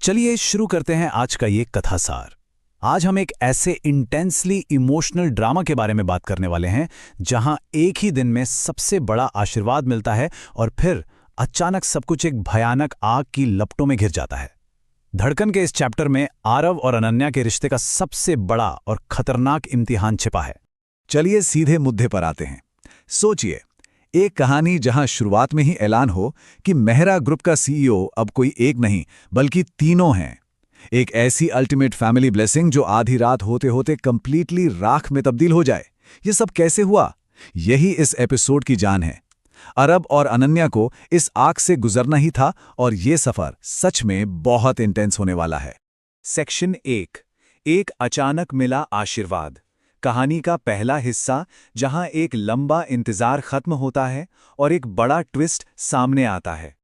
चलिए शुरू करते हैं आज का ये कथासार। आज हम एक ऐसे इंटेंसली इमोशनल ड्रामा के बारे में बात करने वाले हैं जहां एक ही दिन में सबसे बड़ा आशीर्वाद मिलता है और फिर अचानक सब कुछ एक भयानक आग की लपटों में घिर जाता है। धड़कन के इस चैप्टर में आरव और अनन्या के रिश्ते का सबसे बड़ा और खतरनाक इम्तिहान छिपा है। चलिए सीधे मुद्दे पर आते हैं। सोचिए, एक कहानी जहां शुरुआत में ही ऐलान हो कि मेहरा ग्रुप का सीईओ अब कोई एक नहीं बल्कि तीनों हैं। एक ऐसी अल्टीमेट फैमिली ब्लेसिंग जो आधी रात होते होते कंप्लीटली राख में तब्दील हो जाए। ये सब कैसे हुआ? यही इस एपिसोड की जान है। अरब और अनन्या को इस आग से गुजरना ही था और ये सफर सच में बहुत इंटेंस होने वाला है। सेक्शन 1, एक अचानक मिला आशीर्वाद। कहानी का पहला हिस्सा जहां एक लंबा इंतजार खत्म होता है और एक बड़ा ट्विस्ट सामने आता है।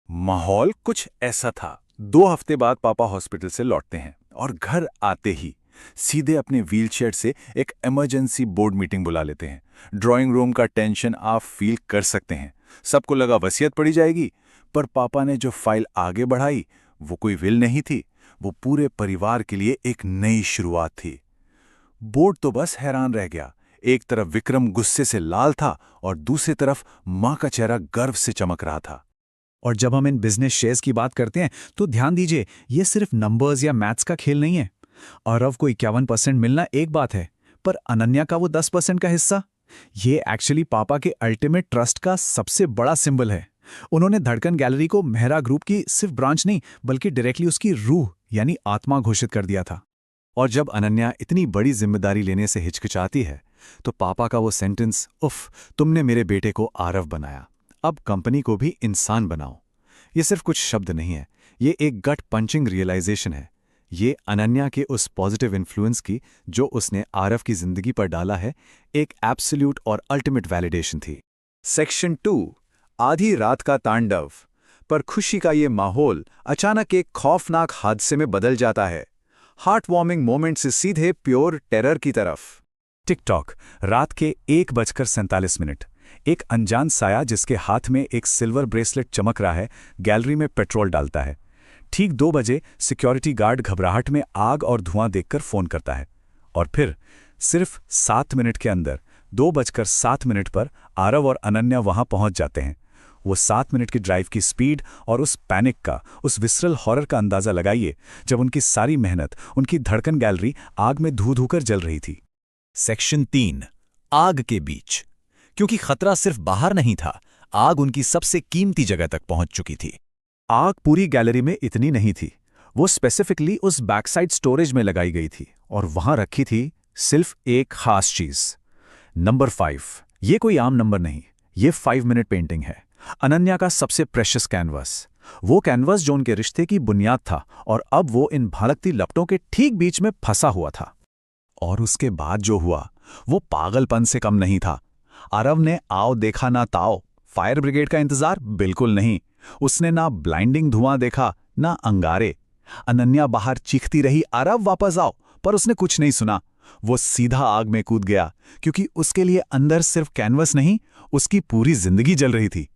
माहौल कुछ ऐसा था। 2 हफ्ते बाद पापा हॉस्पिटल से लौटते हैं और घर आते ही सीधे अपने व्हीलचेयर से एक इमरजेंसी बोर्ड मीटिंग बुला लेते हैं। ड्राइंग रूम का टेंशन आप फील कर सकते हैं। सबको लगा वसीयत पड़ी जाएगी, पर पापा ने जो फाइल आगे बढ़ाई वो कोई विल नहीं थी, वो पूरे परिवार के लिए एक नई शुरुआत थी। बोर्ड तो बस हैरान रह गया। एक तरफ विक्रम गुस्से से लाल था और दूसरी तरफ मां का चेहरा गर्व से चमक रहा था। और जब हम इन बिजनेस शेयर्स की बात करते हैं तो ध्यान दीजिए, ये सिर्फ नंबर्स या मैथ्स का खेल नहीं है। अरव को 51% मिलना एक बात है, पर अनन्या का वो 10% का हिस्सा, ये एक्चुअली पापा के अल्टीमेट ट्रस्ट का सबसे बड़ा सिंबल है। उन्होंने धड़कन गैलरी को मेहरा ग्रुप की सिर्फ ब्रांच नहीं बल्कि डायरेक्टली उसकी रूह यानी आत्मा घोषित कर दिया था। और जब अनन्या इतनी बड़ी जिम्मेदारी लेने से हिचकिचाती है तो पापा का वो सेंटेंस, उफ, तुमने मेरे बेटे को आरव बनाया, अब कंपनी को भी इंसान बनाओ, ये सिर्फ कुछ शब्द नहीं है, ये एक गट पंचिंग रियलाइजेशन है। ये अनन्या के उस पॉजिटिव इन्फ्लुएंस की जो उसने आरव की जिंदगी पर डाला है, एक एब्सोल्यूट और अल्टीमेट वैलिडेशन थी। सेक्शन 2, आधी रात का तांडव। पर खुशी का ये माहौल अचानक एक खौफनाक हादसे में बदल जाता है। हार्ट वार्मिंग मोमेंट से सीधे प्योर टेरर की तरफ। टिकटॉक, रात के 1:47। एक अनजान साया जिसके हाथ में एक सिल्वर ब्रेसलेट चमक रहा है, गैलरी में पेट्रोल डालता है। ठीक 2 बजे सिक्योरिटी गार्ड घबराहट में आग और धुआं देखकर फोन करता है। और फिर सिर्फ 7 मिनट के अंदर 2:07 पर आरव और अनन्या वहां पहुंच जाते हैं। वो 7 मिनट की ड्राइव की स्पीड और उस पैनिक का, उस विसरल हॉरर का अंदाजा लगाइए जब उनकी सारी मेहनत, उनकी धड़कन गैलरी आग में धू धूकर जल रही थी। सेक्शन 3, आग के बीच। क्योंकि खतरा सिर्फ बाहर नहीं था, आग उनकी सबसे कीमती जगह तक पहुंच चुकी थी। आग पूरी गैलरी में इतनी नहीं थी, वो स्पेसिफिकली उस बैकसाइड स्टोरेज में लगाई गई थी और वहां रखी थी सिर्फ एक खास चीज, नंबर 5। ये कोई आम नंबर नहीं, ये 5 मिनट पेंटिंग है। अनन्या का सबसे प्रेशियस कैनवस, वो कैनवस जो उनके रिश्ते की बुनियाद था और अब वो इन भड़कती लपटों के ठीक बीच में फंसा हुआ था। और उसके बाद जो हुआ वो पागलपन से कम नहीं था। आरव ने आओ देखा ना ताओ, फायर ब्रिगेड का इंतजार बिल्कुल नहीं। उसने ना ब्लाइंडिंग धुआं देखा ना अंगारे। अनन्या बाहर चीखती रही, आरव वापस आओ, पर उसने कुछ नहीं सुना। वो सीधा आग में कूद गया क्योंकि उसके लिए अंदर सिर्फ कैनवस नहीं, उसकी पूरी जिंदगी जल रही थी।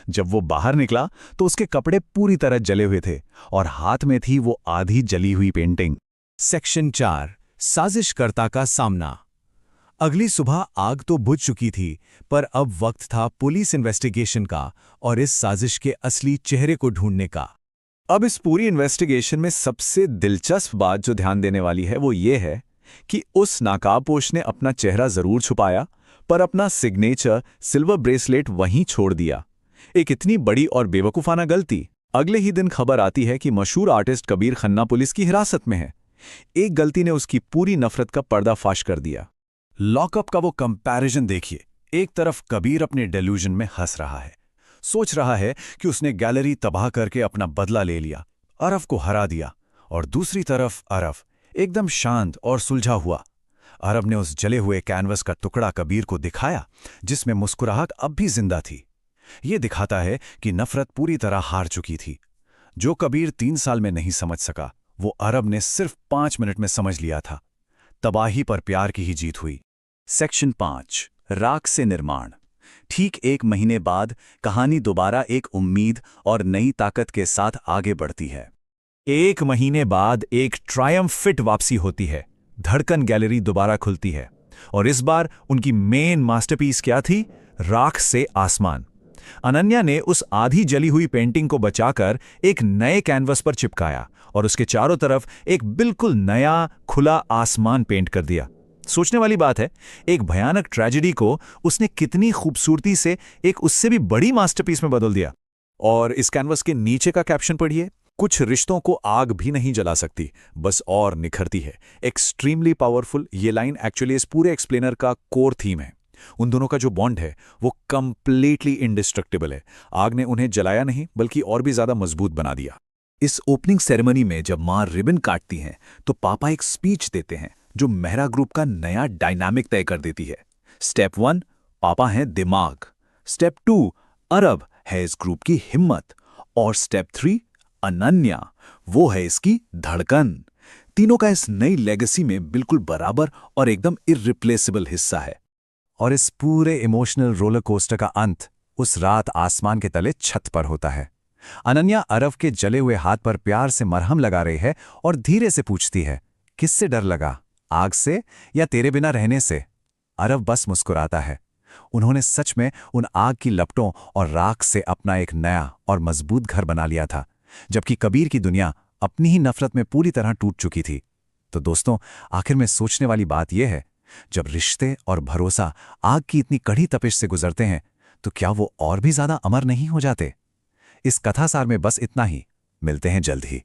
जब वो बाहर निकला तो उसके कपड़े पूरी तरह जले हुए थे और हाथ में थी वो आधी जली हुई पेंटिंग। सेक्शन 4, साजिशकर्ता का सामना। अगली सुबह आग तो बुझ चुकी थी, पर अब वक्त था पुलिस इन्वेस्टिगेशन का और इस साजिश के असली चेहरे को ढूंढने का। अब इस पूरी इन्वेस्टिगेशन में सबसे दिलचस्प बात जो ध्यान देने वाली है वो ये है कि उस नकाबपोश ने अपना चेहरा जरूर छुपाया, पर अपना सिग्नेचर सिल्वर ब्रेसलेट वहीं छोड़ दिया। एक इतनी बड़ी और बेवकूफाना गलती। अगले ही दिन खबर आती है कि मशहूर आर्टिस्ट कबीर खन्ना पुलिस की हिरासत में है। एक गलती ने उसकी पूरी नफरत का पर्दाफाश कर दिया। लॉकअप का वो कंपैरिजन देखिए। एक तरफ कबीर अपने डेल्यूजन में हंस रहा है, सोच रहा है कि उसने गैलरी तबाह करके अपना बदला ले लिया, अरव को हरा दिया, और दूसरी तरफ अरव एकदम शांत और सुलझा हुआ। अरब ने उस जले हुए कैनवस का टुकड़ा कबीर को दिखाया जिसमें मुस्कुराहट अब भी जिंदा थी। ये दिखाता है कि नफरत पूरी तरह हार चुकी थी। जो कबीर 3 साल में नहीं समझ सका, वो अरब ने सिर्फ 5 मिनट में समझ लिया था। तबाही पर प्यार की ही जीत हुई। सेक्शन 5, राख से निर्माण। ठीक 1 महीने बाद कहानी दोबारा एक उम्मीद और नई ताकत के साथ आगे बढ़ती है। 1 महीने बाद एक ट्रायम्फिट वापसी होती है। धड़कन गैलरी दोबारा खुलती है और इस बार उनकी मेन मास्टरपीस क्या थी? राख से आसमान। अनन्या ने उस आधी जली हुई पेंटिंग को बचाकर एक नए कैनवस पर चिपकाया और उसके चारों तरफ एक बिल्कुल नया खुला आसमान पेंट कर दिया। सोचने वाली बात है, एक भयानक ट्रेजेडी को उसने कितनी खूबसूरती से एक उससे भी बड़ी मास्टरपीस में बदल दिया। और इस कैनवस के नीचे का कैप्शन पढ़िए, कुछ रिश्तों को आग भी नहीं जला सकती, बस और निखरती है। Extremely powerful. ये लाइन एक्चुअली इस पूरे एक्सप्लेनर का कोर थीम है। उन दोनों का जो बॉन्ड है वो कंप्लीटली इंडिस्ट्रक्टिबल है। आग ने उन्हें जलाया नहीं बल्कि और भी ज्यादा मजबूत बना दिया। इस ओपनिंग सेरेमनी में जब मां रिबन काटती हैं तो पापा एक स्पीच देते हैं जो मेहरा ग्रुप का नया डायनामिक तय कर देती है। स्टेप 1, पापा हैं दिमाग। स्टेप 2, अरब है इस ग्रुप की हिम्मत। और स्टेप 3, अनन्या, वो है इसकी धड़कन। तीनों का इस नई लेगेसी में बिल्कुल बराबर और एकदम इररिप्लेसेबल हिस्सा है। और इस पूरे इमोशनल रोलर कोस्टर का अंत उस रात आसमान के तले छत पर होता है। अनन्या अरव के जले हुए हाथ पर प्यार से मरहम लगा रही है और धीरे से पूछती है, किससे डर लगा, आग से या तेरे बिना रहने से? अरव बस मुस्कुराता है। उन्होंने सच में उन आग की लपटों और राख से अपना एक नया और मजबूत घर बना लिया था, जबकि कबीर की दुनिया अपनी ही नफरत में पूरी तरह टूट चुकी थी। तो दोस्तों, आखिर में सोचने वाली बात यह है, जब रिश्ते और भरोसा आग की इतनी कड़ी तपिश से गुजरते हैं तो क्या वो और भी ज्यादा अमर नहीं हो जाते? इस कथासार में बस इतना ही। मिलते हैं जल्द ही।